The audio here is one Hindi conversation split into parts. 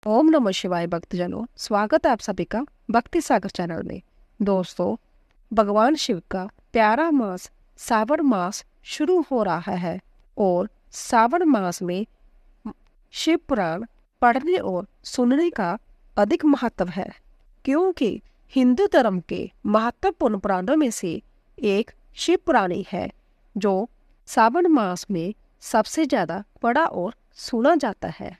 ओम नमः शिवाय भक्तजनों, स्वागत है आप सभी का भक्ति सागर चैनल में। दोस्तों, भगवान शिव का प्यारा मास सावन मास शुरू हो रहा है और सावन मास में शिव पुराण पढ़ने और सुनने का अधिक महत्व है, क्योंकि हिंदू धर्म के महत्वपूर्ण पुराणों में से एक शिव पुराण ही है, जो सावन मास में सबसे ज्यादा पढ़ा और सुना जाता है।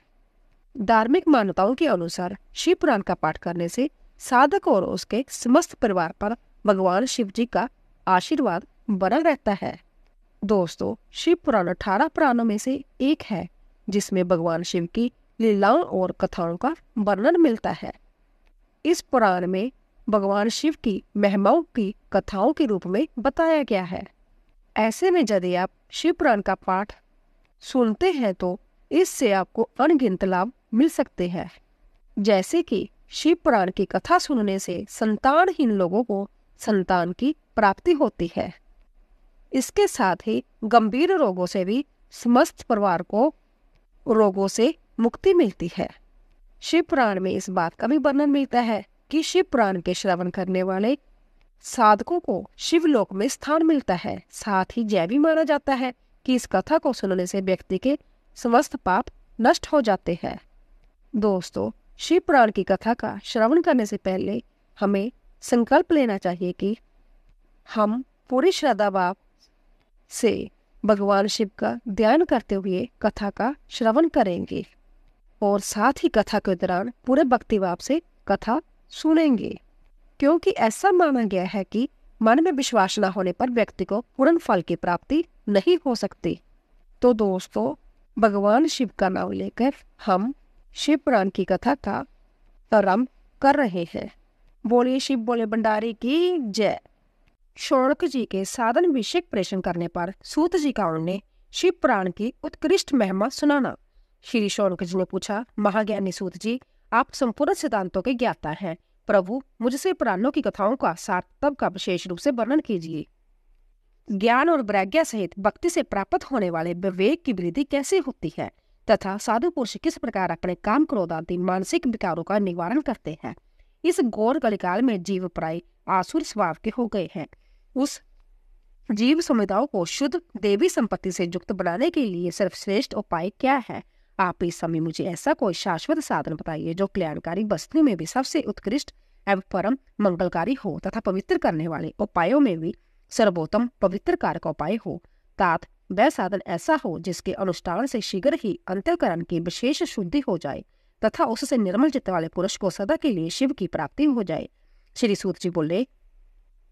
धार्मिक मान्यताओं के अनुसार शिव पुराण का पाठ करने से साधक और उसके समस्त परिवार पर भगवान शिव जी का आशीर्वाद बना रहता है। दोस्तों, शिव पुराण 18 पुराणों में से एक है, जिसमें भगवान शिव की लीलाओं और कथाओं का वर्णन मिलता है। इस पुराण में भगवान शिव की महिमाओं की कथाओं के रूप में बताया गया है। ऐसे में यदि आप शिव पुराण का पाठ सुनते हैं तो इससे आपको अनगिनत लाभ मिल सकते हैं, जैसे कि शिव पुराण की कथा सुनने से संतानहीन लोगों को संतान की प्राप्ति होती है। इसके साथ ही गंभीर रोगों से भी समस्त परिवार को रोगों से मुक्ति मिलती है। शिव पुराण में इस बात का भी वर्णन मिलता है कि शिव पुराण के श्रवण करने वाले साधकों को शिवलोक में स्थान मिलता है। साथ ही यह भी माना जाता है कि इस कथा को सुनने से व्यक्ति के समस्त पाप नष्ट हो जाते हैं। दोस्तों, शिव पुराण की कथा का श्रवण करने से पहले हमें संकल्प लेना चाहिए कि हम पूरी श्रद्धा भाव से भगवान शिव का ध्यान करते हुए कथा का श्रवण करेंगे और साथ ही कथा के दौरान पूरे भक्ति भाव से कथा सुनेंगे, क्योंकि ऐसा माना गया है कि मन में विश्वास न होने पर व्यक्ति को पूर्ण फल की प्राप्ति नहीं हो सकती। तो दोस्तों, भगवान शिव का नाम लेकर हम शिव पुराण की कथा का आरंभ कर रहे हैं। बोलिए शिव बोले भंडारी की जय। शौनक जी के साधन अभिषेक प्रेषण करने पर सूत जी का उन्होंने शिव पुराण की उत्कृष्ट महिमा सुनाना। श्री शौनक जी ने पूछा, महाज्ञानी सूत जी, आप संपूर्ण सिद्धांतों के ज्ञाता हैं। प्रभु, मुझसे पुराणों की कथाओं का सार तब का विशेष रूप से वर्णन कीजिए। ज्ञान और वैराग्य सहित भक्ति से प्राप्त होने वाले विवेक की वृद्धि कैसे होती है तथा साधु पुरुष किस प्रकार अपने काम क्रोध आदि मानसिक विकारों का निवारण करते हैं। इस घोर कलिकाल में जीव प्राय आसुर स्वभाव के हो गए हैं। उस जीव समुदायों को शुद्ध देवी संपत्ति से युक्त बनाने के लिए सर्वश्रेष्ठ उपाय क्या है? आप इस समय मुझे ऐसा कोई शाश्वत साधन बताइए जो कल्याणकारी वस्तु में भी सबसे उत्कृष्ट एवं परम मंगलकारी हो तथा पवित्र करने वाले उपायों में भी सर्वोत्तम पवित्र कारक उपाय हो। तात वह साधन ऐसा हो जिसके अनुष्ठान से शीघ्र ही अंतःकरण की विशेष शुद्धि हो जाए तथा उससे निर्मल चित्त वाले पुरुष को सदा के लिए शिव की प्राप्ति हो जाए। श्री सूत जी बोले,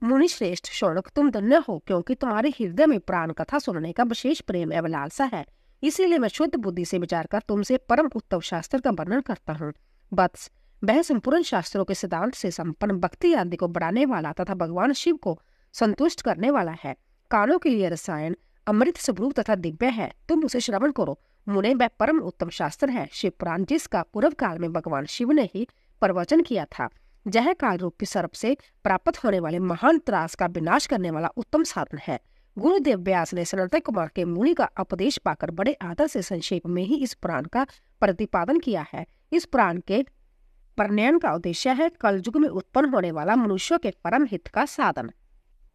मुनि श्रेष्ठ शौनक, तुम धन्य हो, क्योंकि तुम्हारे हृदय में प्राण कथा सुनने का विशेष प्रेम एवं लालसा है। इसीलिए मैं शुद्ध बुद्धि से विचार कर तुमसे परम उत्तम शास्त्र का वर्णन करता हूँ। वत्स, वह संपूर्ण शास्त्रों के सिद्धांत से संपन्न भक्ति आदि को बढ़ाने वाला तथा भगवान शिव को संतुष्ट करने वाला है। कानों के लिए रसायन अमृत स्वरूप तथा दिव्य है, तुम उसे श्रवण करो। मुने, वह परम उत्तम शास्त्र है शिव पुराण, जिसका पूर्व काल में भगवान शिव ने ही प्रवचन किया था। यह काल रूपी सर्प से प्राप्त होने वाले महान त्रास का विनाश करने वाला उत्तम साधन है। गुरुदेव व्यास ने सनत कुमार के मुनि का उपदेश पाकर बड़े आदर से संक्षेप में ही इस पुराण का प्रतिपादन किया है। इस पुराण के प्रणयन का उद्देश्य है कलयुग में उत्पन्न होने वाला मनुष्यों के परम हित का साधन।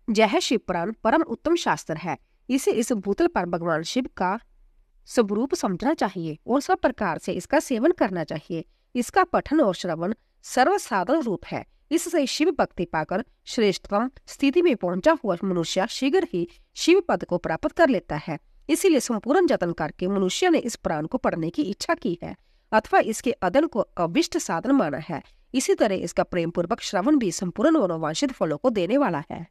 यह शिव पुराण परम उत्तम शास्त्र है। इसे इस भूतल पर भगवान शिव का स्वरूप समझना चाहिए और सब प्रकार से इसका सेवन करना चाहिए। इसका पठन और श्रवण सर्वसाधारण रूप है। इससे शिव भक्ति पाकर श्रेष्ठतम स्थिति में पहुंचा हुआ मनुष्य शीघ्र ही शिव पद को प्राप्त कर लेता है। इसीलिए संपूर्ण जतन करके मनुष्य ने इस पुराण को पढ़ने की इच्छा की है अथवा इसके अध्ययन को अभिष्ट साधन माना है। इसी तरह इसका प्रेम पूर्वक श्रवण भी संपूर्ण मनोवांछित फलों को देने वाला है।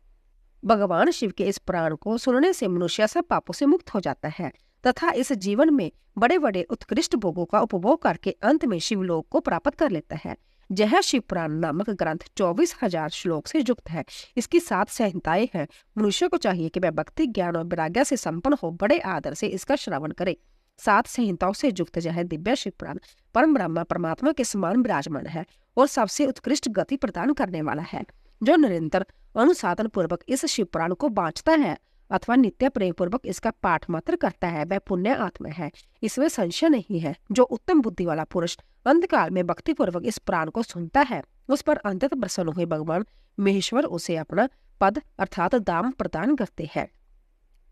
भगवान शिव के इस पुराण को सुनने से मनुष्य सब पापों से मुक्त हो जाता है तथा इस जीवन में बड़े बड़े उत्कृष्ट भोगों का उपभोग करके अंत में शिवलोक को प्राप्त कर लेता है। यह शिव पुराण नामक ग्रंथ 24,000 श्लोक से युक्त है। इसकी 7 संहिताएं हैं। मनुष्य को चाहिए कि वह भक्ति, ज्ञान और वैराग्य से संपन्न हो बड़े आदर से इसका श्रवण करे। 7 संहिताओं से युक्त यह दिव्य शिव पुराण परम ब्रह्मा परमात्मा के समान विराजमान है और सबसे उत्कृष्ट गति प्रदान करने वाला है। जो निरंतर अनुसाधन पूर्वक इस शिव पुराण को बांचता है अथवा नित्य प्रेम पूर्वक इसका पाठ मात्र करता है वह पुण्य आत्मा है, इसमें संशय नहीं है। जो उत्तम बुद्धि वाला पुरुष अंतकाल में भक्ति पूर्वक इस प्राण को सुनता है, उस पर अंततः प्रसन्न हुए भगवान महेश्वर उसे अपना पद अर्थात दाम प्रदान करते हैं।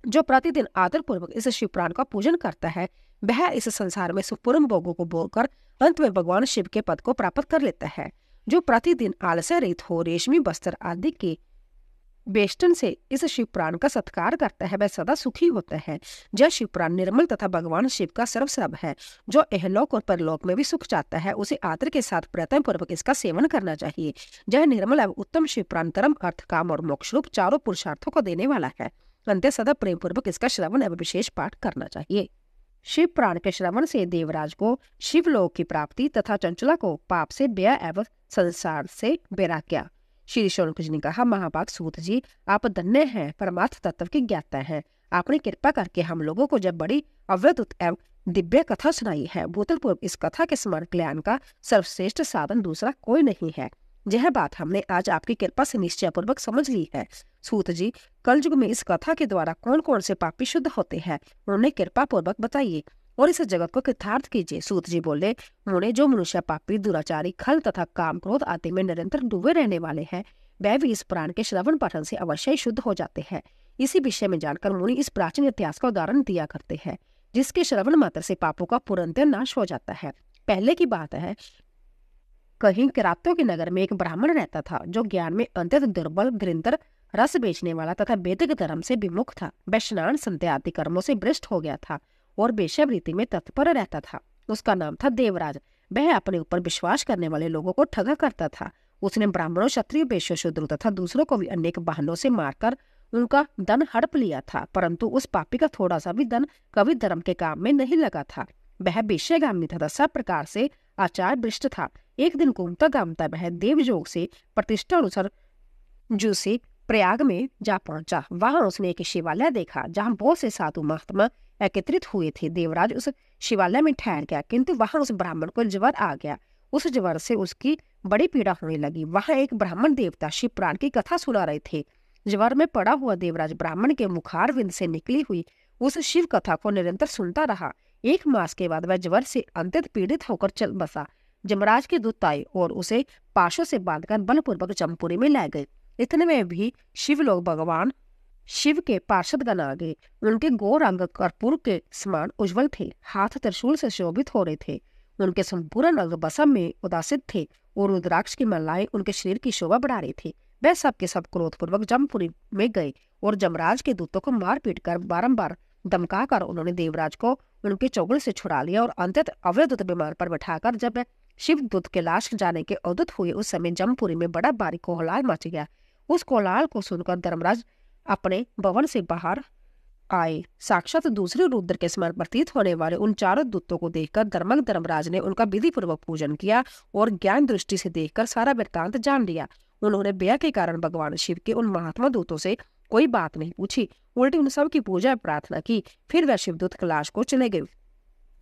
जो प्रतिदिन आदर पूर्वक इस शिव प्राण का पूजन करता है, वह इस संसार में सुपूर्ण भोगों को भोगकर अंत में भगवान शिव के पद को प्राप्त कर लेता है। जो प्रतिदिन आलस्य रहित हो रेशमी वस्त्र आदि के बेष्टन से इस शिव प्राण का सत्कार करता है, वह सदा सुखी होता है। यह शिव प्राण निर्मल तथा भगवान शिव का सर्वसर्व है। जो इहलोक और परलोक में भी सुख चाहता है, उसे आदर के साथ प्रयत्न पूर्वक इसका सेवन करना चाहिए। यह निर्मल एवं उत्तम शिव प्राण धर्म, अर्थ, काम और मोक्ष रूप चारों पुरुषार्थों को देने वाला है। अंत्य सदा प्रेम पूर्वक इसका श्रवण एवं विशेष पाठ करना चाहिए। शिव प्राण के श्रवण से देवराज को शिवलोक की प्राप्ति तथा चंचला को पाप से व्यय एवं संसार से वैराग्य। श्री शौनक जी ने कहा, महाभाग सूत जी, आप धन्य हैं, परमार्थ तत्व की ज्ञाता हैं। आपने कृपा करके हम लोगों को जब बड़ी अवधुत एवं दिव्य कथा सुनाई है, भूतल पूर्व इस कथा के स्मरण कल्याण का सर्वश्रेष्ठ साधन दूसरा कोई नहीं है। यह बात हमने आज आपकी कृपा से निश्चय पूर्वक समझ ली है। सूत जी, कलयुग में इस कथा के द्वारा कौन कौन से पापी शुद्ध होते हैं, उन्हें कृपा पूर्वक बताइए और इस जगत को कृतार्थ कीजिए। सूत जी बोले, मुने, जो मनुष्य पापी, दुराचारी, खल तथा काम क्रोध आदि में निरंतर डूबे रहने वाले हैं, वह भी इस पुराण के श्रवण पठन से अवश्य ही शुद्ध हो जाते हैं। इसी विषय में जानकर मुनि इस प्राचीन इतिहास का उदाहरण दिया करते हैं, जिसके श्रवण मात्र से पापों का पूर्णतः नाश हो जाता है। पहले की बात है, कहीं किरातों के नगर में एक ब्राह्मण रहता था, जो ज्ञान में अत्यंत दुर्बल, निरंतर रस बेचने वाला तथा वैदिक धर्म से विमुख था। वह स्नान संध्या आदि कर्मों से भ्रष्ट हो गया था और वेश्यावृत्ति में तत्पर रहता था। उसका नाम था देवराज। वह अपने ऊपर विश्वास करने वाले लोगों को ठगा करता था। उसने ब्राह्मणों, क्षत्रिय, वैश्य, शूद्रों तथा दूसरों को भी अनेक बहानों से मारकर उनका धन हड़प लिया था, परंतु उस पापी का थोड़ा सा भी धन कभी धर्म के काम में नहीं लगा था। वह वेश्यागामी तथा सब प्रकार से आचार भ्रष्ट था। एक दिन घूमता घामता वह देवयोग से प्रतिष्ठा अनुसार जूसी प्रयाग में जा पहुंचा। वहां उसने एक शिवालय देखा, जहां बहुत से साधु महात्मा एकत्रित हुए थे। देवराज उस शिवालय में ठहर गया, किंतु वहां उस ब्राह्मण को ज्वर आ गया। उस ज्वर से उसकी बड़ी पीड़ा होने लगी। वहां एक ब्राह्मण देवता शिव प्राण की कथा सुना रहे थे। ज्वर में पड़ा हुआ देवराज ब्राह्मण के मुखारविंद से निकली हुई उस शिव कथा को निरंतर सुनता रहा। 1 मास के बाद वह ज्वर से अत्यंत पीड़ित होकर चल बसा। जमराज के दूत आए और उसे पाशों से बांधकर बलपूर्वक जमपुरी में ले गए। इतने में भी शिव लोग भगवान शिव के पार्षदगण आ गए। उनके गौर अंग कर्पूर के समान उज्जवल थे, हाथ त्रिशूल से शोभित हो रहे थे। उनके संपूर्ण अंग बसम में उदासित थे और रुद्राक्ष की मालाएं उनके शरीर की शोभा बढ़ा रही थी। वह सब के सब क्रोधपूर्वक जमपुरी में गए और जमराज के दूतों को मार पीट कर बारम्बार धमका कर उन्होंने देवराज को उनके चौगुल से छुड़ा लिया और अंततः अवधूत विमान पर बैठाकर जब शिव दूत के लाश जाने के अवधूत हुए, उस समय जमपुरी में बड़ा भारी कोहलाल मच गया। उस कोलाहल को सुनकर धर्मराज अपने भवन से बाहर आए। साक्षात दूसरे रुद्र के समान प्रतीत होने वाले उन चारों दूतों को देखकर धर्मराज ने उनका विधि पूर्वक पूजन किया और ज्ञान दृष्टि से देखकर सारा वृत्तांत जान लिया। उन्होंने व्यय के कारण भगवान शिव के उन महात्मा दूतों से कोई बात नहीं पूछी, उल्टी उन सब की पूजा प्रार्थना की। फिर वह शिवदूत कैलाश को चले गए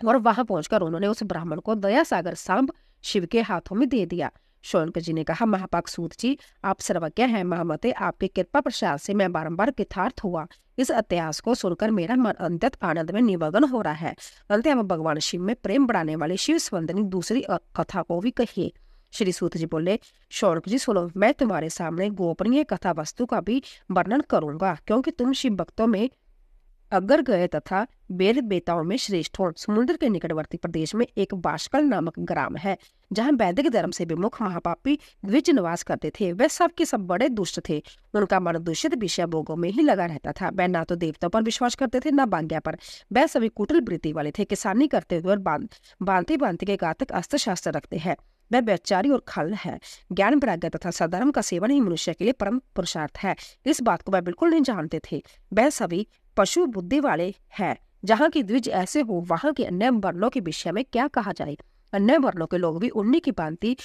और वहां पहुंचकर उन्होंने उस ब्राह्मण को दया सागर सांब शिव के हाथों में दे दिया। शौनक जी ने कहा, महापाक सूत जी, आप सर्वज्ञ हैं। महामते, आपकी कृपा प्रसाद से मैं बारंबार कृतार्थ हुआ। इस इतिहास को सुनकर मेरा मन अत्यंत आनंद में निमग्न हो रहा है। अंत में भगवान शिव में प्रेम बढ़ाने वाली शिव संबंधी दूसरी कथा को भी कहिए। श्री सूत जी बोले, शौनक जी सुनो, मैं तुम्हारे सामने गोपनीय कथा वस्तु का भी वर्णन करूंगा, क्योंकि तुम शिव भक्तों में अगर गए तथा बेर बेताओं में श्रेष्ठ हो। समुद्र के निकटवर्ती प्रदेश में एक बाष्कल नामक ग्राम है, जहाँ वैदिक धर्म से विमुख महापापी द्विज निवास करते थे। वे सब के सब बड़े दुष्ट थे। उनका मन दूषित विषय भोगों में ही लगा रहता था। वे ना तो देवताओं पर विश्वास करते थे, न भाग्य पर। वे सभी कुटिल वृत्ति वाले थे। किसानी करते हुए बांधते बांधते के घातक अस्त्र शास्त्र रखते हैं। वह व्यचारी और खल है। ज्ञान वैराग्य तथा सधर्म का सेवन ही मनुष्य के लिए परम पुरुषार्थ है। इस बात को वह बिल्कुल नहीं जानते थे। वह सभी पशु बुद्धि वाले हैं। जहाँ की द्विज ऐसे हो, वहां के अन्य वर्णों के विषय में क्या कहा जाए। अन्य वर्णों के लोग भी उन्हीं की भांति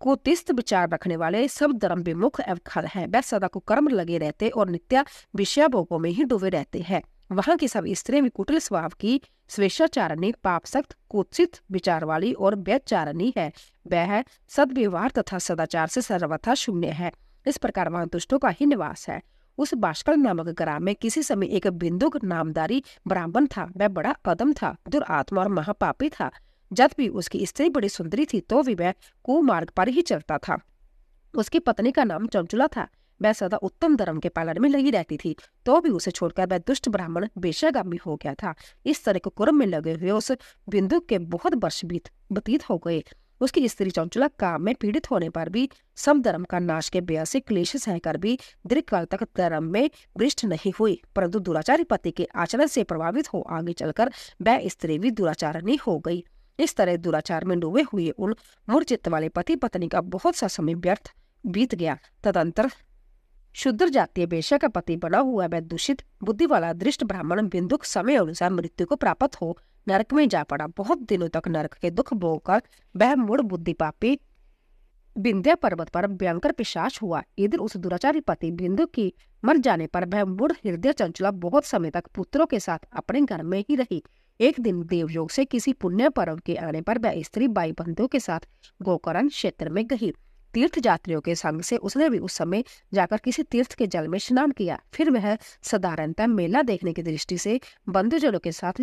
कुतिस्त विचार रखने वाले सब धर्म विमुख एवं खल है। वह सदा को कर्म लगे रहते और नित्य विषय भोगों में ही डूबे रहते हैं। वहां की सब स्त्रियां भी कुटिल स्वभाव की, स्वेच्छाचारणी, पाप सख्त, कुत्सित विचार वाली और व्यचारणी है। वह सद्व्यवहार तथा सदाचार से सर्वथा शून्य है। इस प्रकार वहां दुष्टों का ही निवास है। उस बाष्कल नामक ग्राम में किसी समय एक बिंदुक नामधारी ब्राह्मण था। वह बड़ा अदम था, दुरात्मा और महापापी था। जब भी उसकी स्त्री बड़ी सुंदरी थी तो भी वह कुमार्ग पर ही चलता था। उसकी पत्नी का नाम चंचुला था। वह सदा उत्तम धर्म के पालन में लगी रहती थी, तो भी उसे छोड़कर वह दुष्ट ब्राह्मण वेश्यागामी हो गया था। इस तरह के कुर्म में लगे हुए उस बिंदु के बहुत वर्ष व्यतीत हो गए। उसकी स्त्री चंचुला काम में पीड़ित होने पर भी सब धर्म का नाश के ब्याह से क्लेश सहकर भी दीर्घकाल तक धर्म में भ्रष्ट नहीं हुई, परंतु दुराचारी पति के आचरण से प्रभावित हो आगे चलकर वह स्त्री भी दुराचारणी हो गई। इस तरह दुराचार में डूबे हुए उन मूर्छित वाले पति पत्नी का बहुत सा समय व्यर्थ बीत गया। तदंतर शूद्र जातीय वेश्या का पति बना हुआ वह दूषित बुद्धि वाला दृष्ट ब्राह्मण बिंदुक समय अनुसार मृत्यु को प्राप्त हो नरक में जा पड़ा। बहुत दिनों तक नरक के दुख भोग कर वह मूढ़ बुद्धि पापी विंध्या पर्वत पर भयंकर पिशाच हुआ। इधर उस दुराचारी पति बिंदु की मर जाने पर वह मूढ़ हृदय चंचला बहुत समय तक पुत्रों के साथ अपने घर में ही रही। एक दिन देवयोग से किसी पुण्य पर्व के आने पर वह स्त्री बाई बंधुओं के साथ गोकर्ण क्षेत्र में गई। तीर्थ यात्रियों के संग से उसने भी उस समय जाकर किसी तीर्थ के जल में स्नान किया। फिर वह साधारणतः मेला देखने की दृष्टि से बंधुजनों के साथ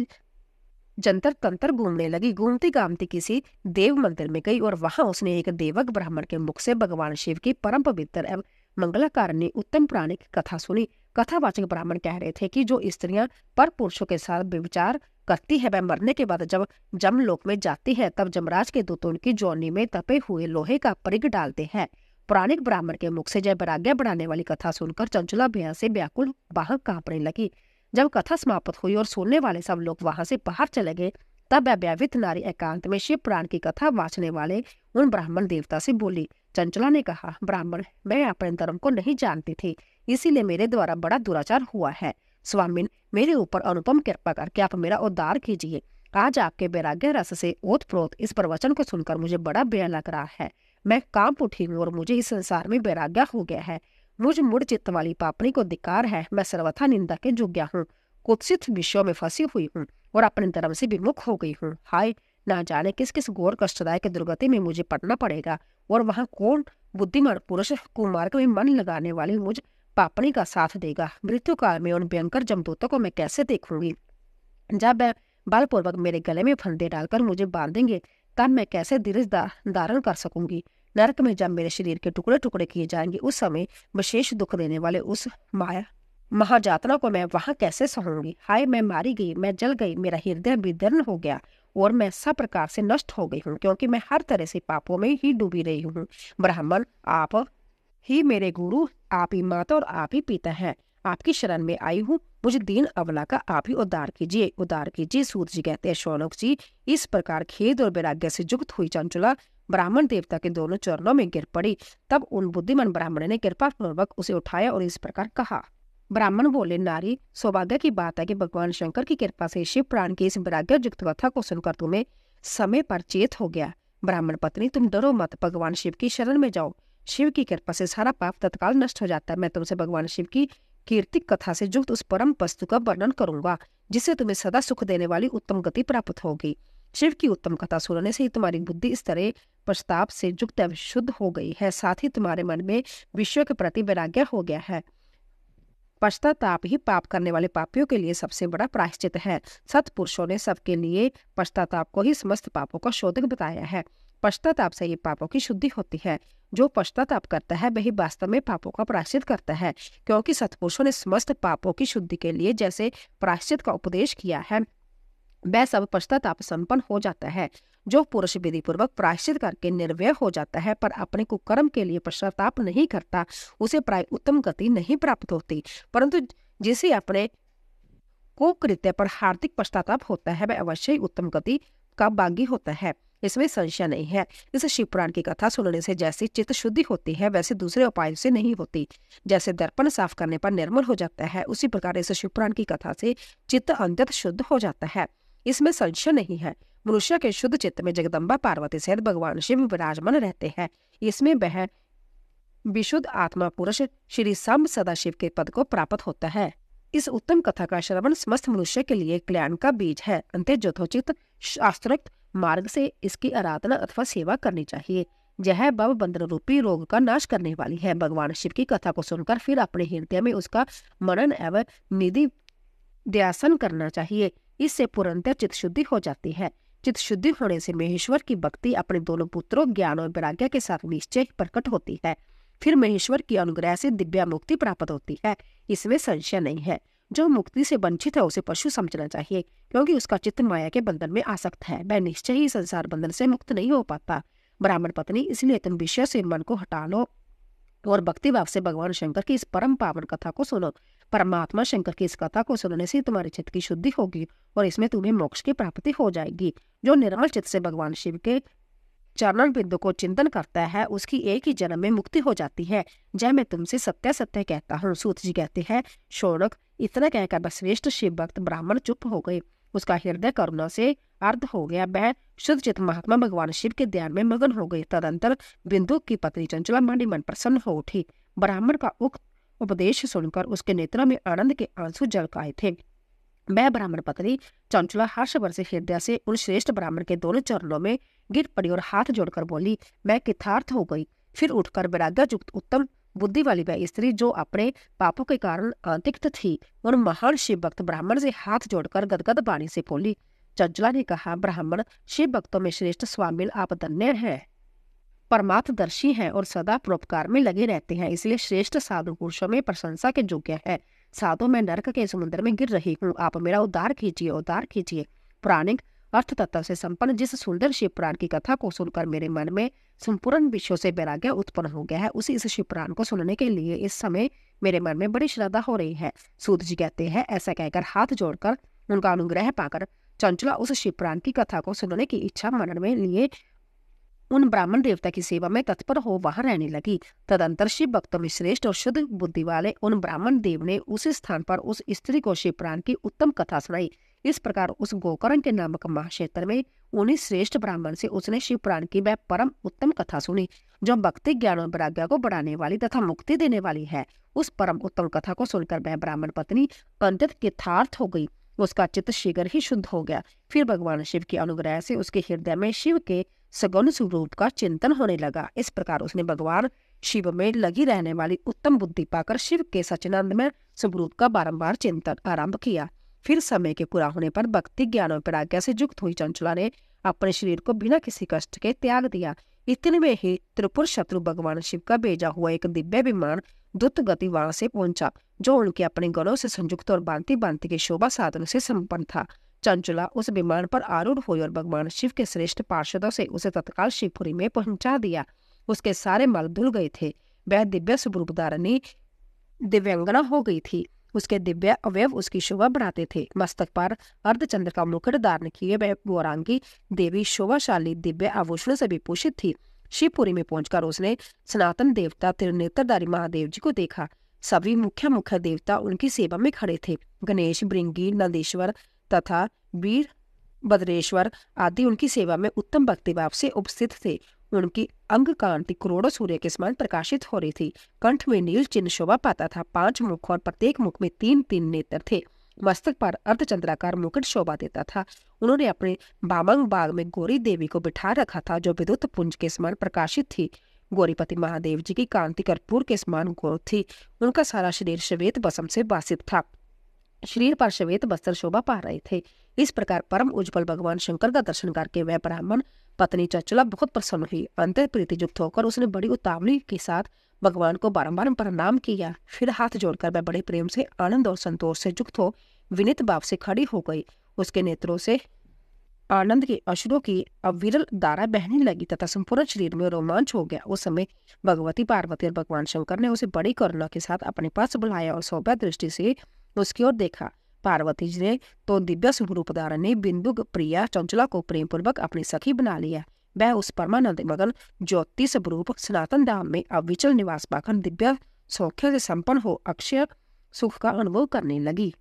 जंतर तंत्र घूमने लगी। घूमती गामती किसी देव मंदिर में गई और वहां उसने एक देवक ब्राह्मण के मुख से भगवान शिव की परम पवित्र एवं मंगलाकारिणी उत्तम पुराणिक कथा सुनी। कथावाचक ब्राह्मण कह रहे थे कि जो स्त्रियां पर पुरुषों के साथ व्यभिचार करती है वह मरने के बाद जब जमलोक में जाती है तब जमराज के दूत उनकी जोनी में तपे हुए लोहे का परिग डालते हैं। पुराणिक ब्राह्मण के मुख से जय वैराग्य बढ़ाने वाली कथा सुनकर चंचुला भैया से व्याकुल बाहर कांपने लगी। जब कथा समाप्त हुई और सुनने वाले सब लोग वहां से बाहर चले गए तब वह व्यावित नारी एकांत में शिव पुराण की कथा वाचने वाले उन ब्राह्मण देवता से बोली। चंचला ने कहा, ब्राह्मण, मैं अपने धर्म को नहीं जानती थी, इसीलिए मेरे द्वारा बड़ा दुराचार हुआ है। स्वामिन, मेरे ऊपर अनुपम कृपा करके आप मेरा उद्धार कीजिए। आज आपके वैराग्य रस से ओतप्रोत इस प्रवचन को सुनकर मुझे बड़ा भय लग रहा है। मैं कांप उठी हूँ और मुझे इस संसार में वैराग्य हो गया है। मुझ मूढ़ चित्त वाली पापनी को धिक्कार है। मैं सर्वथा निंदा के योग्य हूँ, कुत्सित विषयों में फंसी हुई हूँ और अपने धर्म से विमुख हो गई हूँ। हाय, ना जाने किस किस घोर कष्टदायक दुर्गति में मुझे पड़ना पड़ेगा और वहां कौन बुद्धिमान पुरुष कुमार्ग में मन लगाने वाली मुझ पापनी का साथ देगा। मृत्यु काल में उन भयंकर जमदूतों को मैं कैसे देखूंगी। जब वह बलपूर्वक मेरे गले में फंदे डालकर मुझे बांधेंगे तब मैं कैसे धीरज धारण कर सकूंगी। नरक में जब मेरे शरीर के टुकड़े टुकड़े किए जाएंगे उस समय विशेष दुख देने वाले उस महायातना को मैं वहां कैसे सहूंगी। हाय, मैं मारी गई, मैं जल गई, मेरा हृदय विदीर्ण हो गया और मैं सब प्रकार से नष्ट हो गई हूँ, क्योंकि मैं हर तरह से पापों में ही डूबी रही हूँ। ब्राह्मण, आप ही मेरे गुरु, आप ही माता और आप ही पिता हैं। आपकी शरण में आई हूँ, मुझे दीन अबला का आप ही उद्धार कीजिए, उद्धार कीजिए। सूत जी कहते हैं, शौनक जी, इस प्रकार खेद और वैराग्य से युक्त हुई चंचुला ब्राह्मण देवता के दोनों चरणों में गिर पड़ी। तब उन बुद्धिमान ब्राह्मण ने कृपा पूर्वक उसे उठाया और इस प्रकार कहा। ब्राह्मण बोले, नारी, सौभाग्य की बात है कि भगवान शंकर की कृपा से शिव प्राण की इस वैराग्य युक्त कथा को सुनकर तुम्हें समय पर चेत हो गया। ब्राह्मण पत्नी, तुम डरो मत, भगवान शिव की शरण में जाओ। शिव की कृपा से सारा पाप तत्काल नष्ट हो जाता है। मैं तुमसे भगवान शिव की कीर्तिक कथा से युक्त उस परम वस्तु का वर्णन करूंगा जिससे तुम्हें सदा सुख देने वाली उत्तम गति प्राप्त होगी। शिव की उत्तम कथा सुनने से ही तुम्हारी बुद्धि इस तरह पश्चाताप से युक्त एवं शुद्ध हो गई है, साथ ही तुम्हारे मन में विश्व के प्रति वैराग्य हो गया है। पश्चाताप ही पाप करने वाले पापियों के लिए सबसे बड़ा प्रायश्चित है। सत्पुरुषों ने सबके लिए पश्चाताप को ही समस्त पापों का शोधक बताया है। पश्चाताप से ही पापों की शुद्धि होती है। जो पश्चाताप करता है वही वास्तव में पापों का प्रायश्चित करता है, क्योंकि सत्पुरुषों ने समस्त पापों की शुद्धि के लिए जैसे प्रायश्चित का उपदेश किया है वह सब पश्चाताप संपन्न हो जाता है। जो पुरुष विधि पूर्वक प्रायश्चित करके निर्व्यय हो जाता है पर अपने कुकर्म के लिए पश्चाताप नहीं करता, उसे प्राय उत्तम गति नहीं प्राप्त होती, परंतु जिसे अपने कुकृत्य पर हार्दिक पश्चाताप होता है वह अवश्य ही उत्तम गति का भागी होता है, इसमें संशय नहीं है। इस शिव पुराण की कथा सुनने से जैसी चित्त शुद्धि होती है वैसे दूसरे उपायों से नहीं होती। जैसे दर्पण साफ करने पर निर्मल हो जाता है, उसी प्रकार इस शिव पुराण की कथा से चित्त अंततः शुद्ध हो जाता है, इसमें संशय नहीं है। मनुष्य के शुद्ध चित्त में जगदम्बा पार्वती सहित भगवान शिव विराजमान रहते हैं। इसमें वह विशुद्ध आत्मा पुरुष श्री सांब सदाशिव के पद को प्राप्त होता है। इस उत्तम कथा का श्रवण समस्त मनुष्य के लिए कल्याण का बीज है। अंत यथोचित शास्त्रोक्त मार्ग से इसकी आराधना अथवा सेवा करनी चाहिए। यह भव बंधन रूपी रोग का नाश करने वाली है। भगवान शिव की कथा को सुनकर फिर अपने हृदय में उसका मनन एवं निधि ध्यासन करना चाहिए। इससे पूर्णतः चित्त शुद्धि हो जाती है। चित्त शुद्धि होने से महेश्वर की भक्ति अपने दोनों पुत्रों ज्ञान और वैराग्य के साथ निश्चय प्रकट होती है। फिर महेश्वर की अनुग्रह से दिव्या मुक्ति प्राप्त होती है, इसमें संशय नहीं है। जो मुक्ति से वंचित है उसे पशु समझना चाहिए, क्योंकि उसका चित्त माया के बंधन में आसक्त है। वह निश्चय ही संसार बंधन से मुक्त नहीं हो पाता। ब्राह्मण पत्नी, इसलिए तुम विषय से मन को हटा लो और भक्ति भाव से भगवान शंकर की इस परम पावन कथा को सुनो। परमात्मा शंकर की इस कथा को सुनने से तुम्हारे चित्त की शुद्धि होगी और इसमें तुम्हें मोक्ष की प्राप्ति हो जाएगी। जो निर्मल चित्त से भगवान शिव के चरण बिंदु को चिंतन करता है उसकी एक ही जन्म में मुक्ति हो जाती है। जय मैं तुमसे सत्य सत्य कहता हूँ। सूत जी कहते हैं, शौनक, इतना कहकर बसवेष्ट शिव भक्त ब्राह्मण चुप हो गए। उसका हृदय करुणा से अर्ध हो गया। वह शुद्ध चित्त महात्मा भगवान शिव के ध्यान में मगन हो गए। तदंतर बिंदु की पत्नी चंचला मन मन प्रसन्न हो उठी। ब्राह्मण का उक्त उपदेश सुनकर उसके नेत्रों में आनंद के आंसू झलक आए थे। वह ब्राह्मण पत्नी चंचला हर्ष भर से हृदय से उन श्रेष्ठ ब्राह्मण के दोनों चरणों में गिर पड़ी और हाथ जोड़कर बोली, मैं कृतार्थ हो गई। फिर उठकर वैराग्य युक्त उत्तम बुद्धि वाली वह स्त्री जो अपने पापों के कारण तिक्त थी, उन महान शिव भक्त ब्राह्मण से हाथ जोड़कर गदगद वाणी से बोली। चंचला ने कहा, ब्राह्मण शिव भक्तों में श्रेष्ठ स्वामिल आप धन्य हैं, परमार्थदर्शी हैं और सदा परोपकार में लगे रहते हैं, इसलिए श्रेष्ठ साधु पुरुषों में प्रशंसा के योग्य है। साधु, मैं नरक के समुद्र में गिर रही हूँ, आप मेरा उद्धार कीजिए, उद्धार कीजिए। पुराणिक अर्थ तत्व से संपन्न जिस सुंदर शिव पुराण की कथा को सुनकर मेरे मन में संपूर्ण विषयों से वैराग्य उत्पन्न हो गया है, उसी इस शिव पुराण को सुनने के लिए इस समय मेरे मन में बड़ी श्रद्धा हो रही है। सूत जी कहते हैं, ऐसा कहकर हाथ जोड़कर उनका अनुग्रह पाकर चंचला उस शिव पुराण की कथा को सुनने की इच्छा मन में लिए उन ब्राह्मण देवता की सेवा में तत्पर हो वहां रहने लगी। तदंतर शिव भक्तों में श्रेष्ठ और शुद्ध बुद्धि वाले उन ब्राह्मण देव ने उस स्थान पर उस स्त्री को शिव पुराण की उत्तम कथा सुनाई। इस प्रकार उस गोकर्ण के नामक महाक्षेत्र में उन्हीं श्रेष्ठ ब्राह्मण से उसने शिव पुराण की वह परम उत्तम कथा सुनी, जो भक्ति ज्ञान और वैराग्य को बढ़ाने वाली तथा मुक्ति देने वाली है। उस परम उत्तम कथा को सुनकर वह ब्राह्मण पत्नी अंतत कृतार्थ हो गई। उसका चित्त शीघ्र ही शुद्ध हो गया। फिर भगवान शिव के अनुग्रह से उसके हृदय में शिव के सगुण स्वरूप का चिंतन होने लगा। इस प्रकार उसने भगवान शिव में लगी रहने वाली उत्तम बुद्धि पाकर शिव के सच्चिदानंदमय स्वरूप का बारंबार चिंतन आरंभ किया। फिर समय के पूरा होने पर भक्ति ज्ञान और वैराग्य से युक्त हुई चंचला ने अपने शरीर को बिना किसी कष्ट के त्याग दिया। इतने में ही त्रिपुर शत्रु भगवान शिव का भेजा हुआ एक दिव्य विमान द्रुत गति वहां से पहुंचा, जो उनके अपने गणों से संयुक्त और भांति भांति के शोभा साधन से संपन्न था। चंचला उस विमान पर आरूढ़ हुई और भगवान शिव के श्रेष्ठ पार्षदों से उसे तत्काल शिवपुरी में पहुंचा दिया। उसके सारे मल धुल गए थे। वह दिव्य स्वरूप धारिणी दिव्यांगना हो गई थी। उसके दिव्य अवयव उसकी शोभा बढ़ाते थे। मस्तक पर अर्धचंद्र का मुकुट धारण किए वह गौरांगी देवी शोभाशाली दिव्य आभूषण से विभूषित थी। शिवपुरी में पहुंचकर उसने सनातन देवता त्रिनेत्रधारी महादेव जी को देखा। सभी मुख्य मुख्य देवता उनकी सेवा में खड़े थे। गणेश, भृंगी, नंदीश्वर तथा वीर भद्रेश्वर आदि उनकी सेवा में उत्तम भक्तिभाव से उपस्थित थे। उनकी अंग कांति करोड़ों सूर्य के समान प्रकाशित हो रही थी। कंठ में नील चिन्ह शोभा पाता था। 5 मुख और प्रत्येक मुख में 3-3 नेत्र थे। मस्तक पर अर्धचंद्राकार मुकुट शोभा देता था। उन्होंने अपने बामंग बाग में गौरी देवी को बिठा रखा था, जो विद्युत पुंज के समान प्रकाशित थी। गौरीपति महादेव जी की कांति कर्पूर के समान गौर थी। उनका सारा शरीर श्वेत बसम से वासित था। शरीर पर श्वेत वस्त्र शोभा पा रहे थे। इस प्रकार परम उज्ज्वल भगवान शंकर का दर्शन करके वह ब्राह्मण पत्नी चंचला बहुत प्रसन्न हुई। अंतर प्रीति युक्त होकर उसने बड़ी उतावली के साथ भगवान को बारंबार प्रणाम किया। फिर हाथ जोड़कर वह बड़े प्रेम से आनंद और संतोष से युक्त हो विनीत भाव से खड़ी हो गई। उसके नेत्रों से आनंद के अश्रुओं की अविरल धारा बहने लगी तथा संपूर्ण शरीर में रोमांच हो गया। उस समय भगवती पार्वती और भगवान शंकर ने उसे बड़ी करुणा के साथ अपने पास बुलाया और सौम्य दृष्टि से उसकी ओर देखा। पार्वती जी ने तो दिव्य स्वरूप धारण बिंदु प्रिया चंचला को प्रेम पूर्वक अपनी सखी बना लिया। वह उस परमानंद मगन ज्योति स्वरूप सनातन धाम में अविचल निवास पाकर दिव्य सौख्य से संपन्न हो अक्षय सुख का अनुभव करने लगी।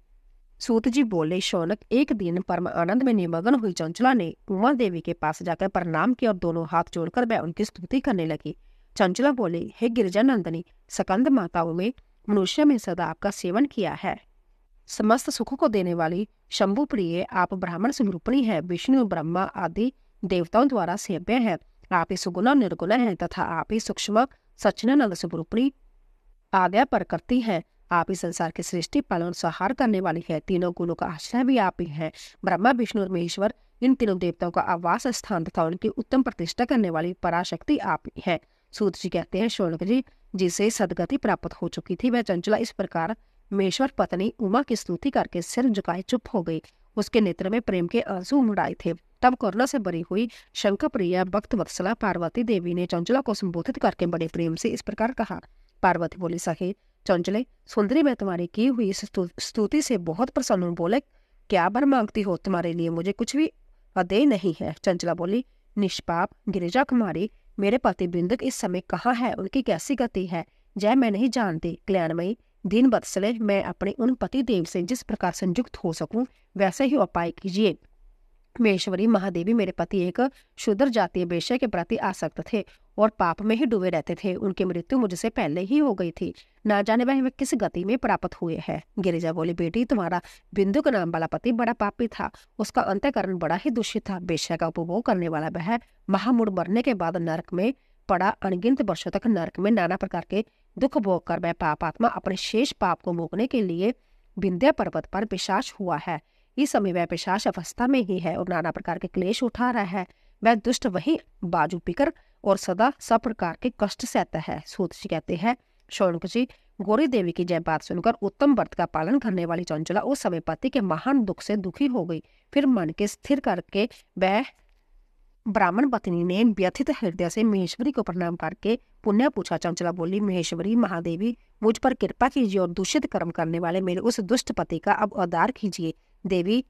सूत जी बोले, शौनक, एक दिन परम आनंद में निमग्न हुई चंचला ने उमा देवी के पास जाकर प्रणाम किया और दोनों हाथ जोड़कर वह उनकी स्तुति करने लगी। चंचला बोले, हे गिरिजा नंदनी, सकंद माताओं में मनुष्य में सदा आपका सेवन किया है। समस्त सुखों को देने वाली शंभु प्रिय आप ब्राह्मण स्वरूपणी है। विष्णु ब्रह्मा आदि देवताओं द्वारा सेव्य है। आप ही सुगुण निर्गुण हैं तथा आप ही सूक्ष्म सच्चिदानंद स्वरूपिणी आद्या प्रकृति है। आप ही संसार की सृष्टि पालन संहार करने वाली है। तीनों गुणों का आश्रय भी आप ही है। ब्रह्मा विष्णु और महेश्वर इन तीनों देवताओं का आवास स्थान तथा उनकी उत्तम प्रतिष्ठा करने वाली पराशक्ति आप ही है। सूत जी कहते हैं, शौनक जी, जिसे सदगति प्राप्त हो चुकी थी वह चंचला इस प्रकार महेश्वर पत्नी उमा की स्तुति करके सिर झुकाए चुप हो गई। उसके नेत्र में प्रेम के आंसू उमड़ाए थे। तब करुणा से भरी हुई शंकर प्रिया भक्त वत्सला पार्वती देवी ने चंचला को संबोधित करके बड़े प्रेम से इस प्रकार कहा। पार्वती बोली, सखी चंचले सुंदरी, मैं तुम्हारी की हुई इस स्तुति से बहुत प्रसन्न हूँ। बोले, क्या वर मांगती हो? तुम्हारे लिए मुझे कुछ भी अदेय नहीं है। चंचला बोली, निष्पाप गिरिजा कुमारी, मेरे पति बिंदुक इस समय कहाँ है? उनकी कैसी गति है जय मैं नहीं जानती। कल्याणमयी दीन वत्सले, मैं अपने उन पति देव से जिस प्रकार संयुक्त हो सकूं वैसे ही उपाय कीजिए। महेश्वरी महादेवी, मेरे पति एक शूद्र जातीय वेश्या के प्रति आसक्त थे और पाप में ही डूबे रहते थे। उनकी मृत्यु मुझसे पहले ही हो गई थी। ना जाने वह किस गति में प्राप्त हुए हैं। गिरिजा बोली, बेटी तुम्हारा बिंदु का नाम वाला पति बड़ा पापी था। उसका अंतःकरण बड़ा ही दूषित था। वेश्या का उपभोग करने वाला वह महामूढ़ मरने के बाद नरक में पड़ा अनगिनत वर्षों तक नरक में नाना प्रकार के दुख भोग कर वह पापात्मा अपने शेष पाप को मोकने के लिए विंध्य पर्वत पर पिशाच हुआ है। इस समय वह पिशाच अवस्था में ही है और नाना प्रकार के क्लेश उठा रहा है। वह दुष्ट वही बाजू पिकर और सदा सब प्रकार के कष्ट सहता है। सूत जी कहते हैं, शौनक जी, गौरी देवी की जय बात सुनकर उत्तम व्रत का पालन करने वाली चंचला उस समय पति के महान दुख से दुखी हो गई। फिर मन के स्थिर करके वह ब्राह्मण पत्नी ने व्यथित हृदय से महेश्वरी को प्रणाम करके पुण्य पूछा। चंचला बोली, महेश्वरी महादेवी, मुझ पर कृपा कीजिए और दूषित कर्म करने वाले मेरे उस दुष्ट पति का अब उद्धार कीजिए। देवी,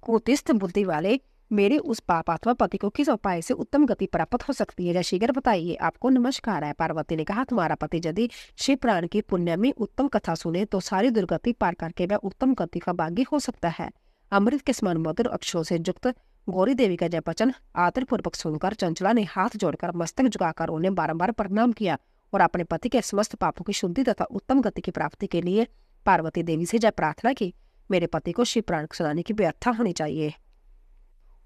कुटिस्थ बुद्धि वाले मेरे उस पापात्मा पति को किस उपाय से उत्तम गति प्राप्त हो सकती है? शीघ्र बताइए। आपको नमस्कार है। पार्वती ने कहा, तुम्हारा पति यदि शिव प्राण की पुण्य में उत्तम कथा सुने तो सारी दुर्गति पार करके वह उत्तम गति का भागी हो सकता है। अमृत के समान मधुर अक्षरों से युक्त गौरी देवी का जय वचन आदर पूर्वक सुनकर चंचला ने हाथ जोड़कर मस्तक झुकाकर उन्हें बारंबार प्रणाम किया और अपने पति के समस्त पापों की शुद्धि तथा उत्तम गति की प्राप्ति के लिए पार्वती देवी से जय प्रार्थना की। मेरे पति को शिव प्राण सुनाने की व्यवस्था होनी चाहिए।